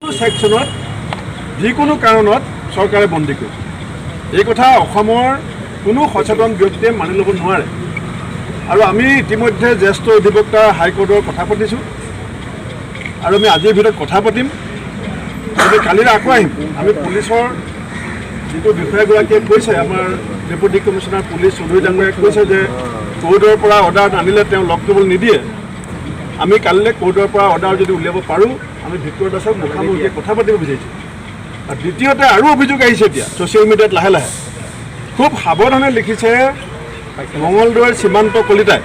সেকশনত যিকোনো কাৰণত চৰকাৰে বন্দী কৰিছে। এই কথা অসমৰ কোনো সচেতন ব্যক্তিয়ে মানি ল'ব নোৱাৰে। আৰু আমি ইতিমধ্যে জ্যেষ্ঠ অধিবক্তা হাইকোৰ্টৰ কথা পাতিছোঁ আৰু আমি আজিৰ ভিতৰত কথা পাতিম। আমি কালিলৈ আকৌ আহিম। আমি পুলিচৰ যিটো বিষয়াগৰাকীয়ে কৈছে, আমাৰ ডেপুটি কমিশ্যনাৰ পুলিচ চৌধুৰী ডাঙৰীয়াই কৈছে যে কোৰ্টৰ পৰা অৰ্ডাৰ নানিলে তেওঁ লগ কৰিবলৈ নিদিয়ে। আমি কালিলৈ কোৰ্টৰ পৰা অৰ্ডাৰ যদি উলিয়াব পাৰোঁ, আমি ভিক্টৰ দাসক মুখামুখিকৈ কথা পাতিব বিচাৰিছোঁ। আৰু দ্বিতীয়তে আৰু অভিযোগ আহিছে এতিয়া ছ'চিয়েল মিডিয়াত লাহে লাহে খুব সাৱধানে লিখিছে মঙলদৈৰ সীমান্ত কলিতাই।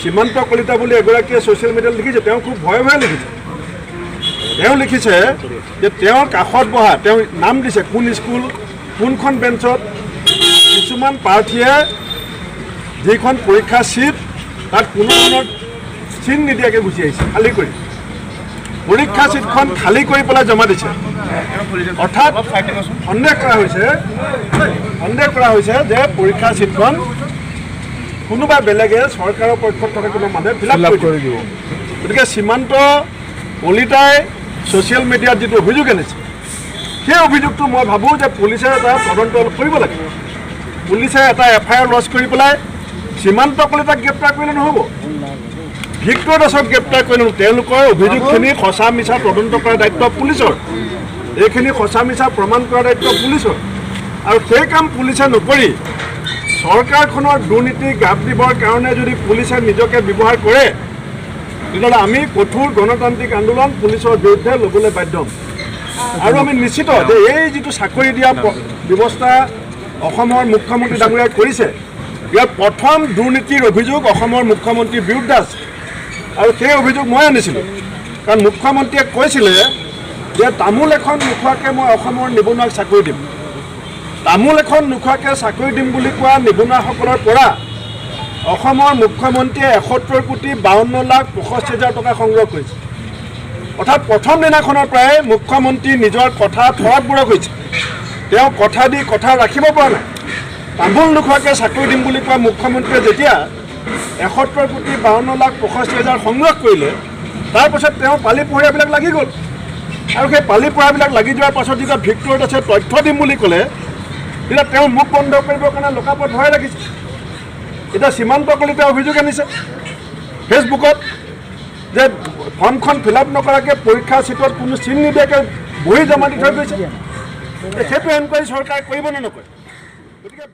সীমান্ত কলিতা বুলি এগৰাকীয়ে ছ'চিয়েল মিডিয়াত লিখিছে, তেওঁ খুব ভয়ে ভয়ে লিখিছে। তেওঁ লিখিছে যে তেওঁৰ কাষত বহা, তেওঁ নাম দিছে কোন স্কুল কোনখন বেঞ্চত কিছুমান প্ৰাৰ্থীয়ে যিখন পৰীক্ষা চিট তাত কোনো ধৰণৰ চিন নিদিয়াকৈ গুচি আহিছে, খালী কৰি পৰীক্ষা চিটখন খালী কৰি পেলাই জমা দিছে। অৰ্থাৎ সন্দেহ কৰা হৈছে যে পৰীক্ষা চিটখন কোনোবা বেলেগে চৰকাৰৰ পক্ষত থকা কোনো মানুহে ফিল আপ কৰি দিব। গতিকে সীমান্ত কলিতাই ছ'চিয়েল মিডিয়াত যিটো অভিযোগ আনিছে, সেই অভিযোগটো মই ভাবোঁ যে পুলিচে এটা তদন্ত কৰিব লাগে। পুলিচে এটা FIR লঞ্চ কৰি পেলাই সীমান্ত কলিতাক গ্ৰেপ্তাৰ কৰিলে নহ'ব, ভিক্টৰ দাসক গ্ৰেপ্তাৰ কৰিলে। তেওঁলোকৰ অভিযোগখিনি সঁচা মিছা তদন্ত কৰাৰ দায়িত্ব পুলিচৰ, এইখিনি সঁচা মিছা প্ৰমাণ কৰাৰ দায়িত্ব পুলিচৰ। আৰু সেই কাম পুলিচে নকৰি চৰকাৰখনৰ দুৰ্নীতি গাপ দিবৰ কাৰণে যদি পুলিচে নিজকে ব্যৱহাৰ কৰে, তেতিয়াহ'লে আমি কঠোৰ গণতান্ত্ৰিক আন্দোলন পুলিচৰ বিৰুদ্ধে ল'বলৈ বাধ্য হ'ম। আৰু আমি নিশ্চিত যে এই যিটো চাকৰি দিয়া ব্যৱস্থা অসমৰ মুখ্যমন্ত্ৰী ডাঙৰীয়াই কৰিছে, ইয়াৰ প্ৰথম দুৰ্নীতিৰ অভিযোগ অসমৰ মুখ্যমন্ত্ৰীৰ বিৰুদ্ধে আছে। আৰু সেই অভিযোগ মই আনিছিলোঁ, কাৰণ মুখ্যমন্ত্ৰীয়ে কৈছিলে যে তামোল এখন নোখোৱাকৈ মই অসমৰ নিবনুৱাক চাকৰি দিম। তামোল এখন নোখোৱাকৈ চাকৰি দিম বুলি কোৱা নিবনুৱাসকলৰ পৰা অসমৰ মুখ্যমন্ত্ৰীয়ে 71,52,65,000 টকা সংগ্ৰহ কৰিছে। অৰ্থাৎ প্ৰথম দিনাখনৰ পৰাই মুখ্যমন্ত্ৰী নিজৰ কথা ফৰকবোৰক হৈছে। তেওঁ কথা দি কথা ৰাখিব পৰা নাই। তামোল নোখোৱাকৈ চাকৰি দিম বুলি কোৱা মুখ্যমন্ত্ৰীয়ে যেতিয়া 71,52,65,000 সংগ্ৰহ কৰিলে, তাৰপাছত তেওঁ পালি পহৰীয়াবিলাক লাগি গ'ল। আৰু সেই পালি পহৰীয়াবিলাক লাগি যোৱাৰ পাছত যেতিয়া ভিক্টৰ দাসে তথ্য দিম বুলি ক'লে, তেতিয়া তেওঁ মুখ বন্ধ কৰিবৰ কাৰণে লকাপত ভৰাই ৰাখিছে। এতিয়া সীমান্ত কলিতাই অভিযোগ আনিছে ফেচবুকত যে ফৰ্মখন ফিল আপ নকৰাকৈ পৰীক্ষা চিটত কোনো চিন নিদিয়াকৈ বহি জমা দি থৈ গৈছে। সেইটো এনকুৱাৰী চৰকাৰে কৰিব নে নকৰে? গতিকে